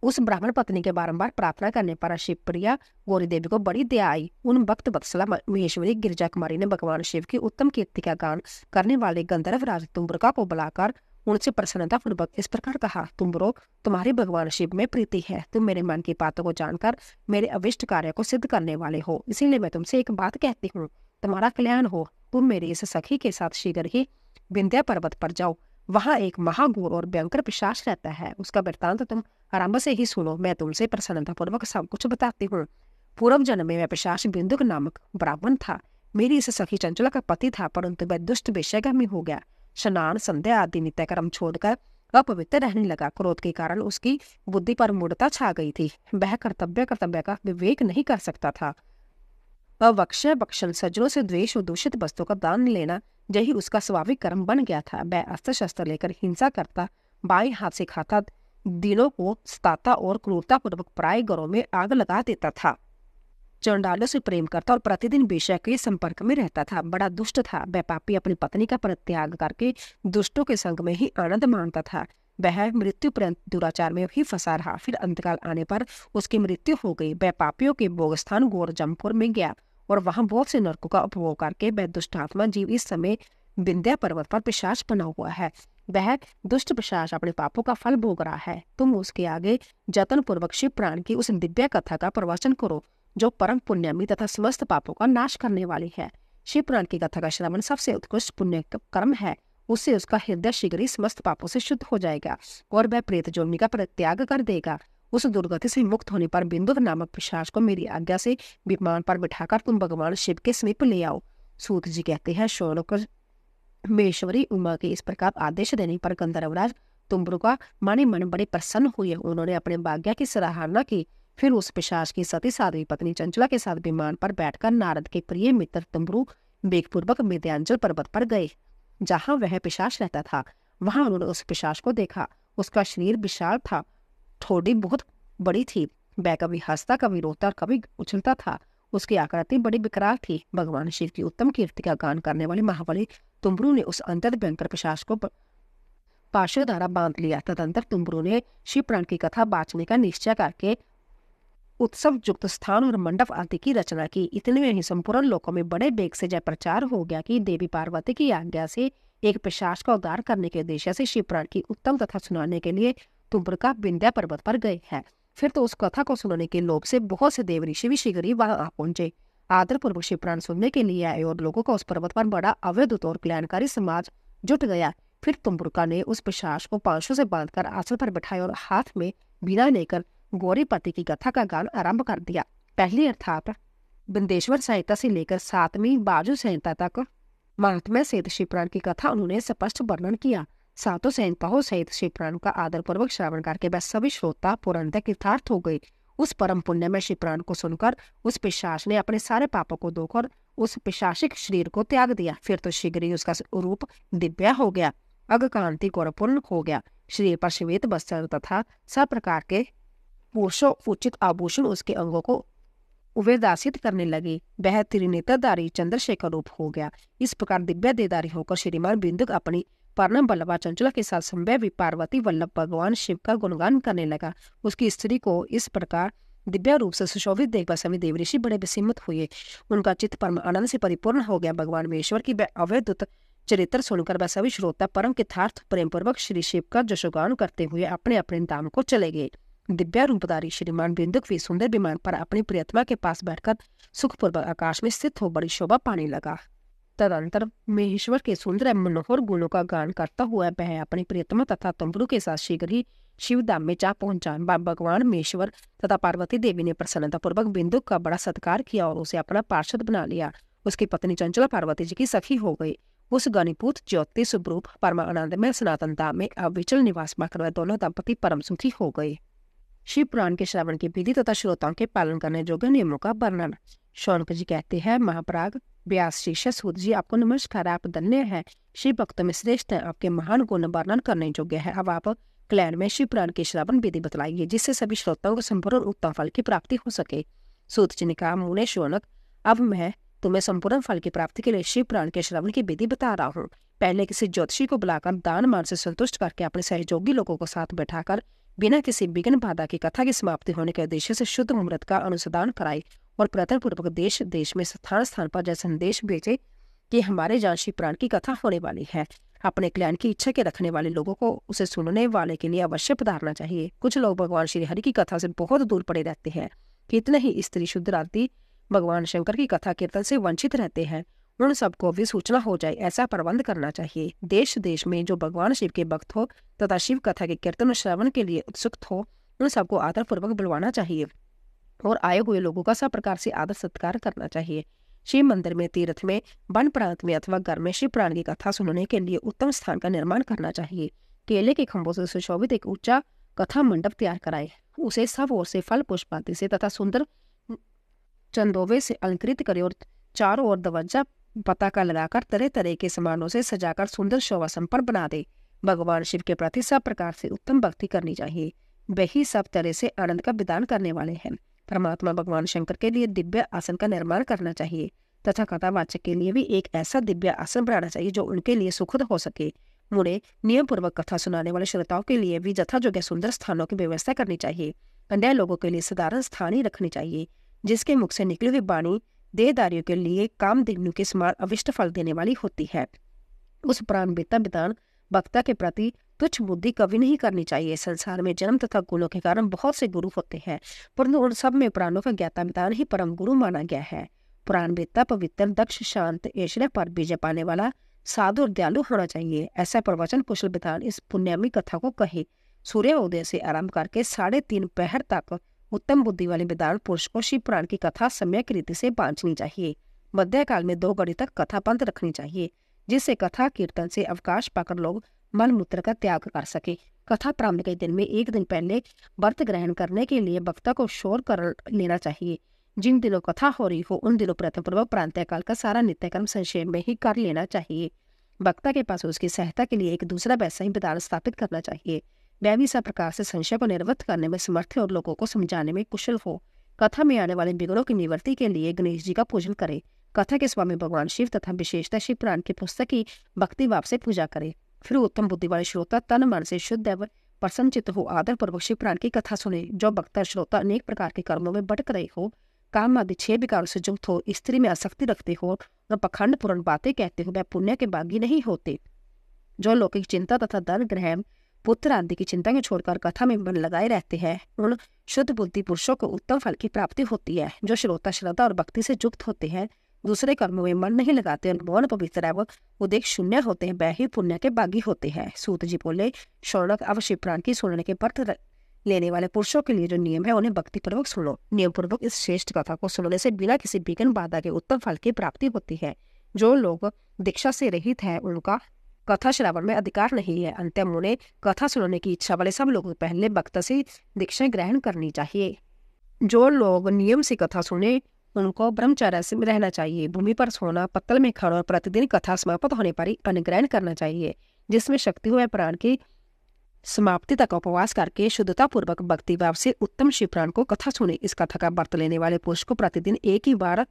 उस ब्राह्मण पत्नी के बारंबार प्रार्थना करने पर शिवप्रिया गौरी देवी को बड़ी दया आई। उन भक्त वत्सला महेश्वरी गिरिजा कुमारी ने भगवान शिव की उत्तम कीर्ति का गान करने वाले गंधर्व राज तुम्बरका को बुलाकर उनसे प्रसन्नता पूर्वक इस प्रकार कहा, तुम्बरो, तुम्हारी भगवान शिव में प्रीति है। तुम मेरे मन की बातों को जानकर मेरे अविष्ट कार्य को सिद्ध करने वाले हो। इसीलिए मैं तुमसे एक बात कहती हूँ, तुम्हारा कल्याण हो। तुम मेरी इस सखी के साथ शीघ्र ही विंध्या पर्वत पर जाओ। वहां एक महाघोर और भयंकर पिशाच रहता है। उसका वृत्तांत तुम आरंभ से ही सुनो। मैं तुमसे प्रसन्नता पूर्वक सब कुछ बताती हूँ। पूर्व जन्म में वह पिशाच बिंदुक नामक ब्राह्मण था। मेरी इस सखी चंचला का पति था, परंतु वह दुष्ट वेश्यागामी हो गया। स्नान संध्या आदि नित्य कर्म छोड़कर अपवित्र रहने लगा। क्रोध के कारण उसकी बुद्धि पर मूढ़ता छा गई थी। वह कर्तव्य का विवेक नहीं कर सकता था। अवक्षय बक्षण सज्जनों से द्वेष और दूषित वस्तु का दान लेना यही उसका स्वाभाविक कर्म बन गया था। वह अस्त्र शस्त्र लेकर हिंसा करता, बाएं हाथ से खाता, दिनों को सताता और क्रूरता पूर्वक पराये घरों में आग लगा देता था। चंडालों से प्रेम करता और प्रतिदिन वेश्या के संपर्क में रहता था। बड़ा दुष्ट था। वह पापी अपनी पत्नी का परित्याग करके दुष्टों के संग में ही आनंद मानता था। वह मृत्यु पर्यंत दुराचार में ही फंसा रहा। फिर अंतकाल आने पर उसकी मृत्यु हो गई। वह पापियों के भोग स्थान घोर जमपुर में गया और वहां बहुत से नरकों का उपभोग करके वह दुष्टात्मा जीव इस समय विंध्या पर्वत पर पिशाच बना हुआ है। वह दुष्ट पिशाच अपने पापों का फल भोग रहा है। तुम उसके आगे जतन पूर्वक शिव प्राण की उस दिव्य कथा का प्रवचन करो जो परम पुण्यमी तथा समस्त पापों का नाश करने वाली है। शिव प्राण की कथा का श्रवण सबसे उत्कृष्ट पुण्य कर्म है। उससे उसका हृदय शीघ्र ही समस्त पापों से शुद्ध हो जाएगा और वह प्रेत जोनि का परित्याग कर देगा। उस दुर्गति से मुक्त होने पर बिंदु नामक पिशाच को मेरी आज्ञा से विमान पर बिठाकर तुम भगवान शिव के समीप ले आओ। सूत जी कहते हैं, शौनक महेश्वरी उमा के इस प्रकार आदेश देने पर गंधर्वराज तुम्बरुका माने मन बड़े प्रसन्न हुए। उन्होंने अपने भाग्य की सराहना की। फिर उस पिशाच की सती साध्वी पत्नी चंचला के साथ विमान पर बैठकर नारद के प्रिय मित्र तुम्बरु वेगपूर्वक विंध्याचल पर्वत पर गए जहां वह पिशाच रहता था। वहां उन्होंने उस पिशाच को देखा। उसका शरीर विशाल था, ठोड़ी बहुत बड़ी थी। वह कभी हंसता, कभी रोता और कभी उछलता था। उसकी आकृति बड़ी विकराल थी। भगवान शिव की उत्तम कीर्ति का गान करने वाले महाबली तुम्बरु ने उस अंतर भयंकर पिशाच को पाशों द्वारा बांध लिया। तदंतर तुम्बरु ने शिव प्राण की कथा बांचने का निश्चय करके उत्सव युक्त स्थान और मंडप आदि की रचना की। इतने में ही संपूर्ण लोकों में बड़े वेग से जय प्रचार हो गया कि देवी पार्वती की आज्ञा से एक पिशाच का उद्धार करने के उद्देश्य से शिवपुराण की उत्तम कथा सुनाने के लिए तुम्बरका विंध्या पर्वत पर गए हैं। फिर तो उस कथा को सुनने के लोभ से बहुत से देव ऋषि भी शीघ्र ही वहां आ पहुंचे। आदर पूर्वक शिवपुराण सुनने के लिए आए और लोगों का उस पर्वत पर बड़ा अवैध और कल्याणकारी समाज जुट गया। फिर तुम्बरका ने उस पिशाच को पांचों से बांधकर आसन पर बैठाया और हाथ में बीना लेकर गौरीपति की कथा का गान आरंभ कर दिया। पहली अर्थात बिंदेश्वर संहिता से लेकर 7वीं बाजू संहिता तक महात्म्य सहित शिवपुराण की कथा उन्होंने स्पष्ट वर्णन किया। सातों संहिताओं सहित शिवपुराण का आदरपूर्वक श्रवण करके वह सभी श्रोता पूर्णतः कृतार्थ हो गए। उस परम पुण्य में शिवपुराण को सुनकर उस पिशाच ने अपने सारे पापों को धोकर उस पिशाचिक शरीर को त्याग दिया। फिर तो शीघ्र ही उसका रूप दिव्य हो गया, अग कांति गौरवपूर्ण हो गया। शरीर पर श्वेत वस्त्र तथा सब प्रकार के पुरुषों उचित आभूषण उसके अंगों को उवेदासित करने लगे। वह त्रिनेत्रधारी चंद्रशेखर रूप हो गया। इस प्रकार दिव्य देदारी होकर श्रीमान बिंदुक अपनी परम बल्लभा चंचला के साथ संभव पार्वती वल्लभ भगवान शिव का गुणगान करने लगा। उसकी स्त्री को इस प्रकार दिव्य रूप से सुशोभित देखकर सभी देव ऋषि बड़े विस्मित हुए। उनका चित्त परम आनंद से परिपूर्ण हो गया। भगवान महेश्वर की अवैध चरित्र सुनकर वह सभी श्रोता परम कृतार्थ प्रेम पूर्वक श्री शिव का जशोगान करते हुए अपने अपने धाम को चले गए। दिव्या रूपधारी श्रीमान बिंदुक भी सुंदर विमान पर अपनी प्रियतमा के पास बैठकर सुखपूर्वक आकाश में स्थित हो बड़ी शोभा पाने लगा। तदंतर महेश्वर के सुंदर एवं मनोहर गुणों का गान करता हुआ वह अपनी प्रियतमा तथा तंबुरु के साथ शीघ्र ही शिवधाम में जा पहुंचा। भगवान महेश्वर तथा पार्वती देवी ने प्रसन्नता पूर्वक बिंदुक का बड़ा सत्कार किया और उसे अपना पार्षद बना लिया। उसकी पत्नी चंचला पार्वती जी की सखी हो गई। उस गणिपूत ज्योति स्वरूप परमानंदमय सनातन धाम में अविचल निवास पाकर वह दोनों दंपति परम सुखी हो गए। शिव पुराण के श्रवण की विधि तथा श्रोताओं के पालन करने योग्य नियमों का वर्णन। शौनक जी कहते हैं, महापराग व्यास शिष्य सूत जी, आपको नमस्कार, आप धन्य है, शिव भक्तों में श्रेष्ठ है, आपके महान गुण वर्णन करने योग्य है। अब आप कल्याण में शिव पुराण की श्रवण विधि बतलाइए जिससे सभी श्रोताओं को संपूर्ण उत्तम फल की प्राप्ति हो सके। सूत जी ने कहा, मुने शौनक, अब मैं तुम्हें संपूर्ण फल की प्राप्ति के लिए शिव पुराण के श्रवण की विधि बता रहा हूँ। पहले किसी ज्योतिषी को बुलाकर दान मान से संतुष्ट करके अपने सहयोगी लोगों को साथ बैठाकर बिना किसी विघ्न बाधा की कथा की समाप्ति होने के उद्देश्य से शुद्ध मुहूर्त का अनुसंधान कराई और प्रयत्न पूर्वक देश देश में स्थान स्थान पर जय संदेश भेजे कि हमारे जहाँ शिव पुराण की कथा होने वाली है। अपने कल्याण की इच्छा के रखने वाले लोगों को उसे सुनने वाले के लिए अवश्य पधारना चाहिए। कुछ लोग भगवान श्री हरि की कथा से बहुत दूर पड़े रहते हैं। कितने ही स्त्री शुद्ध रात्रि भगवान शंकर की कथा कीर्तन से वंचित रहते हैं। उन सबको भी सूचना हो जाए ऐसा प्रबंध करना चाहिए। देश देश में जो भगवान शिव के भक्त हो तथा शिव कथा के कीर्तन और श्रवण के लिए उत्सुक हो उन सबको आदर पूर्वक बुलवाना चाहिए और आए हुए लोगों का सब प्रकार से आदर सत्कार करना चाहिए। शिव मंदिर में, तीर्थ में, वन प्रांत में अथवा घर में शिव पुराण की कथा सुनने के लिए उत्तम स्थान का निर्माण करना चाहिए। केले के खंभों से सुशोभित एक ऊंचा कथा मंडप तैयार कराए, उसे सब ओर से फल पुष्प आदि से तथा सुंदर चंदोवे से अलंकृत करे और चारों ओर दरवाजा पताका लगाकर तरह तरह के सामानों से सजाकर सुंदर शोभा संपन्न बना दे। भगवान शिव के प्रति सब प्रकार से उत्तम भक्ति करनी चाहिए। वही सब तरह से आनंद का विधान करने वाले हैं। परमात्मा भगवान शंकर के लिए दिव्य आसन का निर्माण करना चाहिए तथा कथावाचक के लिए भी एक ऐसा दिव्य आसन बनाना चाहिए जो उनके लिए सुखद हो सके। मुझे नियम पूर्वक कथा सुनाने वाले श्रोताओं के लिए भी जथा योग्य सुंदर स्थानों की व्यवस्था करनी चाहिए। अन्य लोगों के लिए साधारण स्थान ही रखनी चाहिए जिसके मुख से निकली हुई वाणी देहदारियों के लिए कामधेनु के समान अविष्ट फल देने वाली होती है। उस प्राण बेता विधान वक्ता के प्रति तुच्छ बुद्धि कभी नहीं करनी चाहिए। संसार में जन्म तथा गुणों के कारण बहुत से गुरु होते हैं, परंतु उन सब में प्राणों का ज्ञाता विधान ही परम गुरु माना गया है। पुराण बेता पवित्र, दक्ष, शांत, ऐश्वर्य पर विजय पाने वाला, साधु और दयालु होना चाहिए। ऐसा प्रवचन कुशल विधान इस पुण्यमी कथा को कहे। सूर्य उदय से आरंभ करके 3:30 पहर तक उत्तम बुद्धि वाले विद्वान पुरुष को शिव पुराण की कथा सम्यक रीति से बांचनी चाहिए। मध्य काल में 2 घड़ी तक कथा पंथ रखनी चाहिए जिससे कथा कीर्तन से अवकाश पाकर लोग मल मूत्र का त्याग कर सके। कथा प्रारंभ के दिन में 1 दिन पहले व्रत ग्रहण करने के लिए वक्ता को शोर कर लेना चाहिए। जिन दिनों कथा हो रही हो उन दिनों प्रथम प्रांतः काल का सारा नित्यकर्म संक्षेप में ही कर लेना चाहिए। वक्ता के पास उसकी सहायता के लिए एक दूसरा वैसा ही विधान स्थापित करना चाहिए। वह भी सब प्रकार से संशय को निवृत्त करने में समर्थ और लोगों को समझाने में कुशल हो। कथा में आने वाले विघ्नों की निवृत्ति के लिए गणेश जी का पूजन करे। कथा के स्वामी भगवान शिव तथा विशेषतः शिव पुराण की पुस्तक की भक्ति भाव से पूजा करे। फिर उत्तम बुद्धि वाले श्रोता तन मन से शुद्ध एवं प्रसन्नचित्त हो आदर पूर्वक शिव पुराण की कथा सुने। जो वक्ता श्रोता अनेक प्रकार के कर्मों में भटक रहे हो, काम आदि 6 विकारों से युक्त हो, स्त्री में आसक्ति रखते हो और पखंड पूर्ण बातें कहते हो, वह पुण्य के भागी नहीं होते। जो लौकिक चिंता तथा धन ग्रह पुत्र आदि की चिंता को छोड़कर कथा में मन लगाए रहते हैं, उन शुद्ध बुद्धि पुरुषों को उत्तम फल की प्राप्ति होती है। जो श्रोता श्रद्धा और भक्ति से युक्त होते हैं, दूसरे कर्मों में मन नहीं लगाते और मौन पवित्र एवं उदेक शून्य होते हैं, वह ही पुण्य के भागी होते हैं। सूत जी बोले, शौनक, अब शिव पुराण की सुनने के व्रत लेने वाले पुरुषों के लिए जो नियम है उन्हें भक्ति पूर्वक सुनो। नियम पूर्वक इस श्रेष्ठ कथा को सुनने से बिना किसी विघ्न बाधा के उत्तम फल की प्राप्ति होती है। जो लोग दीक्षा से रहित है, उनका कथा श्रावण में अधिकार नहीं है। अंतम उन्हें कथा सुनने की इच्छा वाले सब लोगों को पहले वक्ता से दीक्षा ग्रहण करनी चाहिए। जो लोग नियम से कथा सुने, उनको ब्रह्मचर्य से रहना चाहिए। भूमि पर सोना, पत्तल में खाना और प्रतिदिन कथा समाप्त होने पर ही अन्न ग्रहण करना चाहिए। जिसमें शक्ति हो, प्राण की समाप्ति तक उपवास करके शुद्धता पूर्वक भक्ति भाव से उत्तम शिव पुराण को कथा सुने। इस कथा का व्रत लेने वाले पुरुष को प्रतिदिन एक ही बार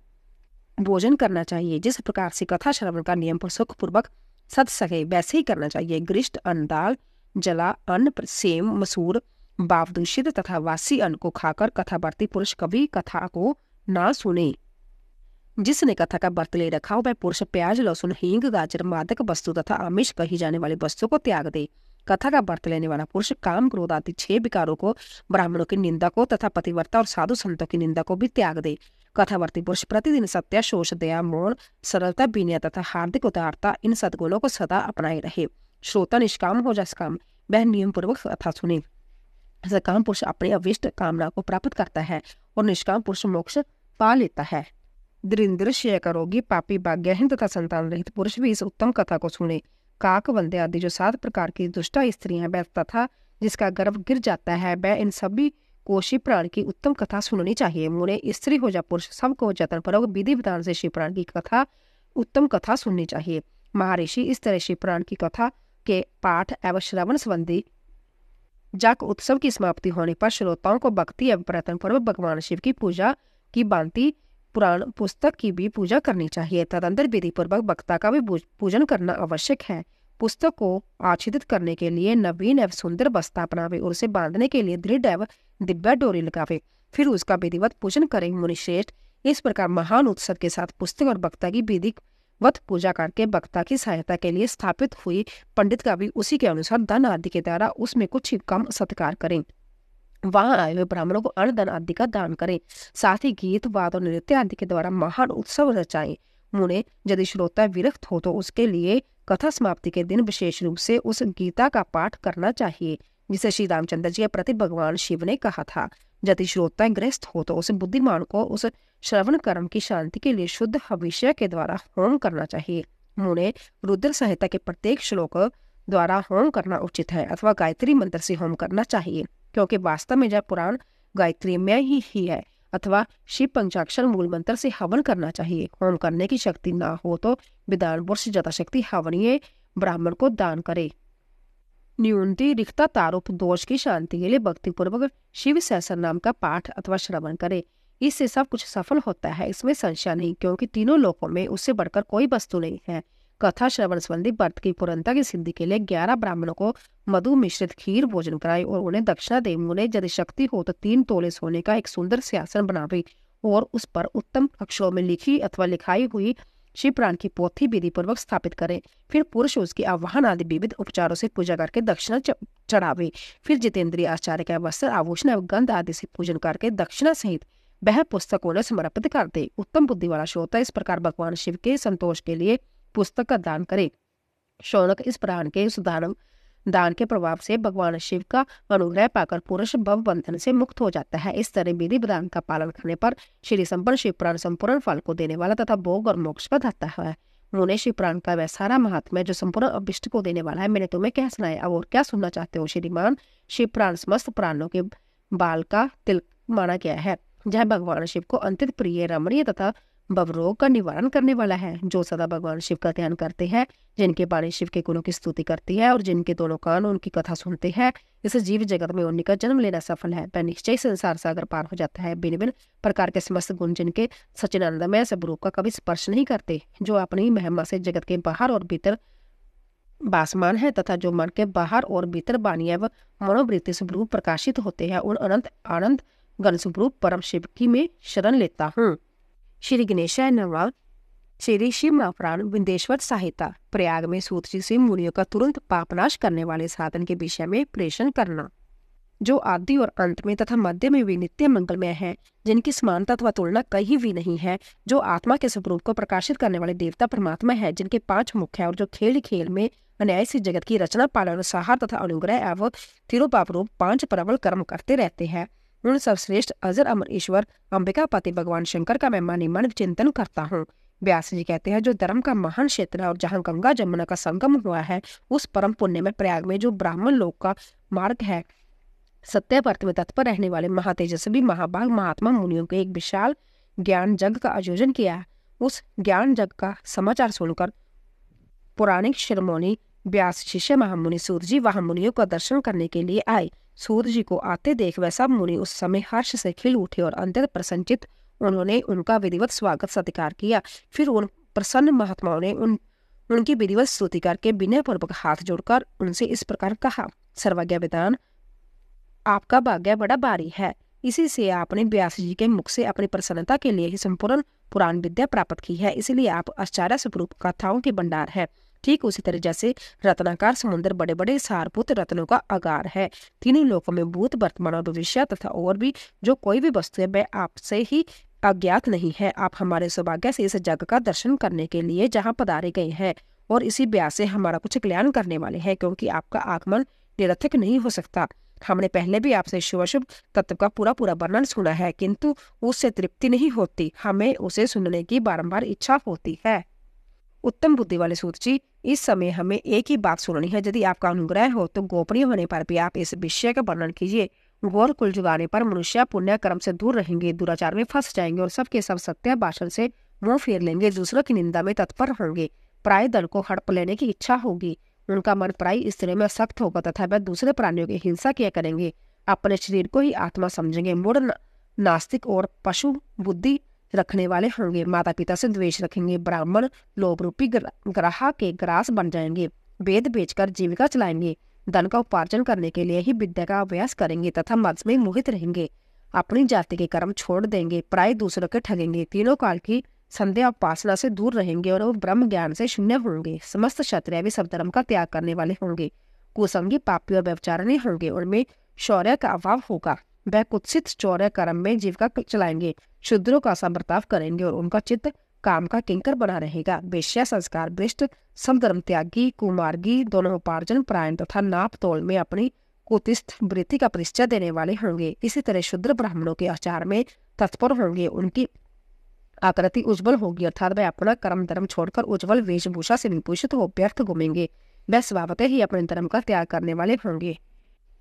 भोजन करना चाहिए। जिस प्रकार से कथा श्रवण का नियम पर सुख पूर्वक सद सके, वैसे ही करना चाहिए। गरिष्ठ अन्न, दाल, जला अन्न, सेम, मसूर, बाप दूषित तथा वासी अन्न को खाकर कथावर्ती पुरुष कभी कथा को ना सुने। जिसने कथा का व्रत ले रखा हो, वह पुरुष प्याज, लहसुन, हींग, गाजर, मादक वस्तु तथा आमिष कही जाने वाली वस्तु को त्याग दे। कथा का व्रत लेने वाला पुरुष काम, क्रोध आदि 6 विकारों को, ब्राह्मणों की निंदा को तथा पतिव्रता और साधु संतों की निंदा को भी त्याग दे। कथावर्ती पुरुष प्रतिदिन सत्य, शोष, दया, मौन, सरलता, विनय तथा हार्दिक उदारता, इन सद्गुणों को सदा अपनाए रहे। श्रोता निष्काम हो जा सकाम, वह नियम पूर्वक कथा सुने। सकाम पुरुष अपने अविष्ट कामना को प्राप्त करता है और निष्काम पुरुष मोक्ष पा लेता है। दरिद्र, क्षयरोगी, पापी, भाग्यहीन तथा संतान रहित पुरुष भी इस उत्तम कथा को सुने। काक, वंदे आदि जो 7 प्रकार की दुष्टा स्त्रियां वह तथा जिसका गर्भ गिर जाता है, वह इन सभी को शिव पुराण की उत्तम कथा सुननी चाहिए। मुने, स्त्री हो जा पुरुष, सबको जतन पूर्वक विधि विधान से शिव पुराण की कथा उत्तम कथा सुननी चाहिए। महर्षि इस तरह शिव पुराण की कथा के पाठ एवं श्रवण संबंधी जग उत्सव की समाप्ति होने पर श्रोताओं को भक्ति एवं प्रयत्न पूर्वक भगवान शिव की पूजा की भांति पुराण पुस्तक की भी पूजा करनी चाहिए। तदंतर विधि पूर्वक वक्ता का भी पूजन करना आवश्यक है। पुस्तक को आच्छादित करने के लिए नवीन एवं सुंदर बस्ता अपनावे और उसे बांधने के लिए दृढ़ एवं दिव्या डोरी लगावे, फिर उसका विधिवत पूजन करें। मुनिश्रेष्ठ, इस प्रकार महान उत्सव के साथ पुस्तक और वक्ता की विधिवत पूजा करके वक्ता की सहायता के लिए स्थापित हुई पंडित का भी उसी के अनुसार धन आदि के द्वारा उसमें कुछ कम सत्कार करें। वहां आए हुए ब्राह्मणों को अन्न धन आदि का दान करें। साथ ही गीत, वाद और नृत्य आदि के द्वारा महान उत्सव रचाएं। मुने, यदि श्रोता विरक्त हो तो उसके लिए कथा समाप्ति के दिन विशेष रूप से उस गीता का पाठ करना चाहिए जिसे श्री रामचंद्र जी के प्रति भगवान शिव ने कहा था। यदि श्रोता ग्रस्त हो तो उस बुद्धिमान को उस श्रवण कर्म की शांति के लिए शुद्ध हविष्य के द्वारा होम करना चाहिए। मुने, रुद्र संहिता के प्रत्येक श्लोक द्वारा होम करना उचित है अथवा गायत्री मंत्र से होम करना चाहिए, क्योंकि वास्तव में जब पुराण गायत्री में ही है, अथवा शिव पंचाक्षर मूल मंत्र से हवन करना चाहिए। होम करने की शक्ति ना हो तो विधान पुरुष यथाशक्ति हवनीय ब्राह्मण को दान करे। न्यूनती, रिक्ता, तारुप दोष की शांति के लिए भक्ति पूर्वक शिव सहस्र नाम का पाठ अथवा श्रवण करे। इससे सब कुछ सफल होता है, इसमें संशय नहीं, क्योंकि तीनों लोकों में उससे बढ़कर कोई वस्तु नहीं है। कथा श्रवण संबंधी व्रत की पूर्णता की सिद्धि के लिए 11 ब्राह्मणों को मधु मिश्रित खीर भोजन कराए और उन्हें दक्षिणा दे। उन्हें यदि शक्ति हो तो 3 तोले सोने का एक सुंदर सिंहासन बनावे और उस पर उत्तम अक्षरों में लिखी अथवा लिखाई हुई शिव पुराण की पोथी विधि पूर्वक स्थापित करें। फिर पुरुष उसकी आह्वान आदि विविध उपचारों से पूजा करके दक्षिणा चढ़ावे। फिर जितेंद्रिय आचार्य का वस्त्र, आभूषण एवं गंध आदि से पूजन करके दक्षिणा सहित वह पुस्तक उन्हें समर्पित कर दे। उत्तम बुद्धि वाला श्रोता इस प्रकार भगवान शिव के संतोष के लिए पुस्तक का दान करे। शौनक, इस पुराण के उस दान के प्रभाव से भगवान शिव का अनुग्रह पाकर पुरुष भव बंधन से मुक्त हो जाता है। इस तरह विधि विधान का पालन करने पर श्री संपन्न शिव पुराण संपूर्ण फल को देने वाला तथा भोग और मोक्ष का दाता है। मुने, शिव पुराण का वह सारा महात्म्य जो संपूर्ण अभिष्ट को देने वाला है मैंने तुम्हें क्या सुनाया, अब और क्या सुनना चाहते हो। श्रीमान, शिव पुराण समस्त पुराणों के बाल का तिलक माना गया है। जह भगवान शिव को अत्यंत प्रिय, रमणीय तथा भवरोग का निवारण करने वाला है। जो सदा भगवान शिव का ध्यान करते हैं, जिनके बाणी शिव के गुणों की स्तुति करती है और जिनके दोनों कान उनकी कथा सुनते हैं, इस जीव जगत में उन्हीं का जन्म लेना सफल है। वह निश्चय संसार सागर पार हो जाता है। भिन्न भिन्न प्रकार के समस्त गुण जिनके सच्चिदानंदमय स्वरूप का कभी स्पर्श नहीं करते, जो अपनी महिमा से जगत के बाहर और भीतर भासमान है तथा जो मन के बाहर और भीतर वाणी एवं मनोवृत्ति स्वरूप प्रकाशित होते हैं, उन अनंत आनंद गण स्वरूप परम शिव की मैं शरण लेता हूँ। श्री गणेशाय नमः। श्री शिव महापुराण विंदेश्वर संहिता। प्रयाग में सूत जी से मुनियों का तुरंत पापनाश करने वाले साधन के विषय में प्रेषण करना, जो आदि और अंत में तथा मध्य में भी नित्य मंगलमय है, जिनकी समानता अथवा तुलना कहीं भी नहीं है, जो आत्मा के स्वरूप को प्रकाशित करने वाले देवता परमात्मा है, जिनके 5 मुख्य है और जो खेल खेल में अन्याय से जगत की रचना पालन सहार तथा अनुग्रह एवं तिरुपाप रूप 5 प्रबल कर्म करते रहते हैं, उन सर्वश्रेष्ठ अजर अमर ईश्वर अंबिकापति भगवान शंकर का मैं मन ही मन चिंतन करता हूँ। व्यास जी कहते हैं, जो धर्म का महान क्षेत्र है और जहाँ गंगा जमुना का संगम हुआ है, उस परम पुण्य में प्रयाग में जो ब्राह्मण लोक का मार्ग है, सत्य पर्त में तत्पर रहने वाले महातेजस्वी महाभाग महात्मा मुनियों के एक विशाल ज्ञान जग का आयोजन किया। उस ज्ञान जग का समाचार सुनकर पौराणिक शिरोमणि व्यास शिष्य महामुनि सूत जी वहां मुनियों का दर्शन करने के लिए आए। सूत जी को आते देख वह सब मुनि उस समय हर्ष से खिल उठे और अत्यंत प्रसन्नचित उन्होंने उनका विधिवत स्वागत सत्कार किया। फिर उन प्रसन्न महात्माओं ने उनकी विधिवत स्तुति करके विनय पूर्वक हाथ जोड़कर उनसे इस प्रकार कहा, सर्वज्ञ विद्वान, आपका भाग्य बड़ा भारी है। इसी से आपने व्यास जी के मुख से अपनी प्रसन्नता के लिए ही संपूर्ण पुराण विद्या प्राप्त की है, इसलिए आप आश्चर्य स्वरूप कथाओं के भंडार है। ठीक उसी तरह जैसे रत्नाकार समुद्र बड़े बड़े सारभूत रत्नों का आगार है, तीनों लोकों में भूत वर्तमान और भविष्य तथा और भी जो कोई भी वस्तु है वह आपसे ही अज्ञात नहीं है। आप हमारे सौभाग्य से इस जग का दर्शन करने के लिए जहाँ पधारे गए हैं और इसी ब्यास से हमारा कुछ कल्याण करने वाले हैं, क्योंकि आपका आगमन निरर्थक नहीं हो सकता। हमने पहले भी आपसे शुभ तत्व का पूरा वर्णन सुना है, किंतु उससे तृप्ति नहीं होती, हमें उसे सुनने की बारंबार इच्छा होती है। उत्तम बुद्धि वाले सूत जी, इस समय हमें एक ही बात सुननी है। यदि आपका अनुग्रह हो तो गोपनीय होने पर भी आप इस विषय का वर्णन कीजिए। गौर कुल जुगाने पर मनुष्य पुण्य कर्म से दूर रहेंगे, दुराचार में फंस जाएंगे और सबके सब सत्य भाषण से मुंह फेर लेंगे, दूसरों की निंदा में तत्पर होंगे, प्राय दल को हड़प लेने की इच्छा होगी, उनका मन प्राय स्त्रियों में सख्त होगा तथा वह दूसरे प्राणियों की हिंसा किया करेंगे, अपने शरीर को ही आत्मा समझेंगे, मूढ़ नास्तिक और पशु बुद्धि रखने वाले होंगे, माता पिता से द्वेष रखेंगे, ब्राह्मण लोभ रूपी ग्राह के ग्रास बन जाएंगे, वेद बेचकर जीविका चलाएंगे, धन का उपार्जन करने के लिए ही विद्या का अभ्यास करेंगे तथा मद में मोहित रहेंगे, अपनी जाति के कर्म छोड़ देंगे, प्राय दूसरों के ठगेंगे, तीनों काल की संध्या उपासना से दूर रहेंगे और वो ब्रह्म ज्ञान से शून्य होंगे, समस्त क्षत्रिय भी सब धर्म का त्याग करने वाले होंगे, कुसंगी पापी और व्यभिचारिणी होंगे, उनमें शौर्य का अभाव होगा, वह कुत्सित चौर्य कर्म में जीविका चलाएंगे, शूद्रों का बर्ताव करेंगे और उनका चित्त काम का किंकर बना रहेगा, वेश्या संस्कार भ्रष्ट, सब धर्म त्यागी, कुमार्गी, दोनों उपार्जन प्रायण तथा नाप तोल में अपनी कुतिस्थ वृत्ति का परिचय देने वाले होंगे। इसी तरह शूद्र ब्राह्मणों के आचार में तत्पर होंगे, उनकी आकृति उज्जवल होगी, अर्थात वह अपना कर्म धर्म छोड़कर उज्जवल वेशभूषा से विभूषित हो व्यर्थ घूमेंगे, वह स्वभावतः ही अपने धर्म का त्याग करने वाले होंगे,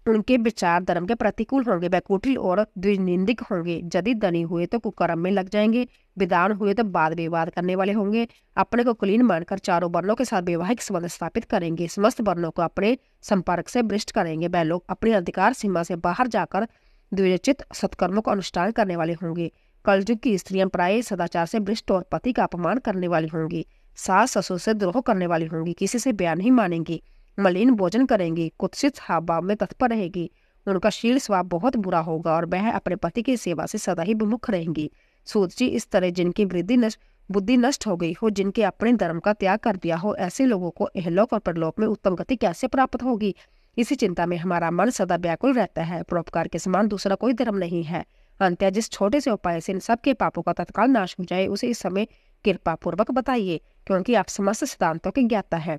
उनके विचार धर्म के प्रतिकूल होंगे, वह कुटिल और द्विनिंदिक होंगे, यदि धनी हुए तो कुकर्म में लग जाएंगे, विद्वान हुए तो वाद विवाद करने वाले होंगे, अपने को कुलीन मानकर चारों वर्णों के साथ वैवाहिक संबंध स्थापित करेंगे, समस्त वर्णों को अपने संपर्क से भ्रष्ट करेंगे, वह लोग अपने अधिकार सीमा से बाहर जाकर द्विचित सत्कर्मों का अनुष्ठान करने वाले होंगे, कलयुग की स्त्रियां प्राय सदाचार से भ्रष्ट और पति का अपमान करने वाली होंगी, सास ससुर से द्रोह करने वाली होंगी, किसी से बयान नहीं मानेंगी, मलिन भोजन करेंगी, कुत्सित हाव भाव में तत्पर रहेगी, उनका शील स्वभाव बहुत बुरा होगा और वह अपने पति की सेवा से सदा ही विमुख रहेंगी। सूत जी, इस तरह जिनकी बुद्धि नष्ट हो गई हो, जिनके अपने धर्म का त्याग कर दिया हो, ऐसे लोगों को इहलोक और परलोक में उत्तम गति कैसे प्राप्त होगी? इसी चिंता में हमारा मन सदा व्याकुल रहता है। परोपकार के समान दूसरा कोई धर्म नहीं है। अंत्य जिस छोटे से उपाय से इन सबके पापों का तत्काल नाश हो जाए, उसे इस समय कृपा पूर्वक बताइए, क्योंकि आप समस्त सिद्धांतों के ज्ञाता है।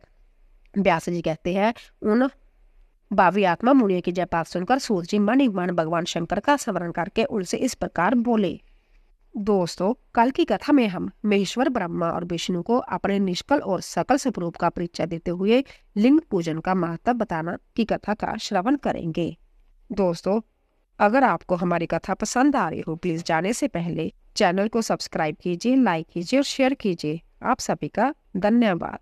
व्यास जी कहते हैं, उन भावी आत्मा मुनियों की जय पाठ सुनकर सूत जी मन ही मन भगवान शंकर का स्मरण करके उनसे इस प्रकार बोले। दोस्तों, कल की कथा में हम महेश्वर ब्रह्मा और विष्णु को अपने निष्कल और सकल स्वरूप का परिचय देते हुए लिंग पूजन का महत्व बताना की कथा का श्रवण करेंगे। दोस्तों, अगर आपको हमारी कथा पसंद आ रही हो, प्लीज जाने से पहले चैनल को सब्सक्राइब कीजिए, लाइक कीजिए और शेयर कीजिए। आप सभी का धन्यवाद।